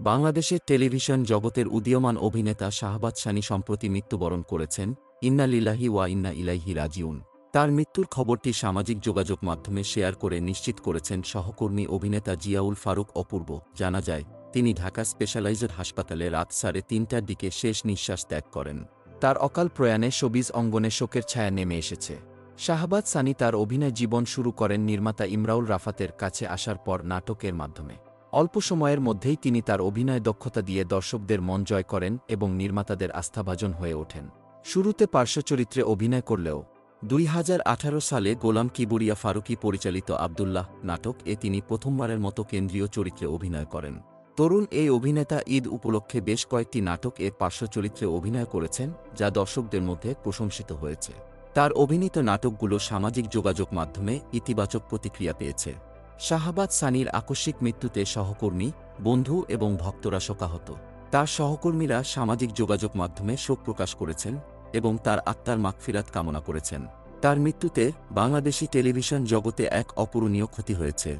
বাংলাদেশের টেলিভিশন জগতের উদীয়মান অভিনেতা শাহবাজ সানি সম্প্রতি মৃত্যুবরণ করেছেন। ইন্না লিল্লাহি ওয়া ইন্না ইলাইহি রাজিউন। তার মৃত্যুর খবরটি সামাজিক যোগাযোগ মাধ্যমে শেয়ার করে নিশ্চিত করেছেন সহকর্মী অভিনেতা জিয়াউল ফারুক অপূর্ব। জানা যায়, তিনি ঢাকা স্পেশালাইজড হাসপাতালে রাত 3:30টার দিকে শেষ নিঃশ্বাস ত্যাগ করেন। তার অকাল প্রয়াণে শোবিজ অঙ্গনে শোকের ছায়া নেমে এসেছে। শাহবাজ সানি তার অভিনয় জীবন শুরু করেন নির্মাতা ইমরাউল রাফাতের কাছে আসার পর নাটকের মাধ্যমে। অল্প সময়ের মধ্যেই তিনি তার অভিনয় দক্ষতা দিয়ে দর্শকদের মন জয় করেন এবং নির্মাতাদের আস্থাভাজন হয়ে ওঠেন। শুরুতে পার্শ্বচরিত্রে অভিনয় করলেও 2018 সালে গোলাম কিবরিয়া ফারুকী পরিচালিত আব্দুল্লাহ নাটক-এ তিনি প্রথমবারের মতো কেন্দ্রীয় চরিত্রে অভিনয় করেন। তরুণ এই অভিনেতা ঈদ উপলক্ষে বেশ কয়েকটি নাটক-এর পার্শ্বচরিত্রে অভিনয় করেছেন, যা দর্শকদের মধ্যে প্রশংসিত হয়েছে। তার অভিনীত নাটকগুলো সামাজিক যোগাযোগ মাধ্যমে ইতিবাচক প্রতিক্রিয়া পেয়েছে। শাহবাজ সানির আকস্মিক মৃত্যুতে সহকর্মী, বন্ধু এবং ভক্তরা শোকাহত। তার সহকর্মীরা সামাজিক যোগাযোগ মাধ্যমে শোক প্রকাশ করেছেন এবং তার আত্মার মাগফিরাত কামনা করেছেন। তার মৃত্যুতে বাংলাদেশি টেলিভিশন জগতে এক অপূরণীয় ক্ষতি হয়েছে।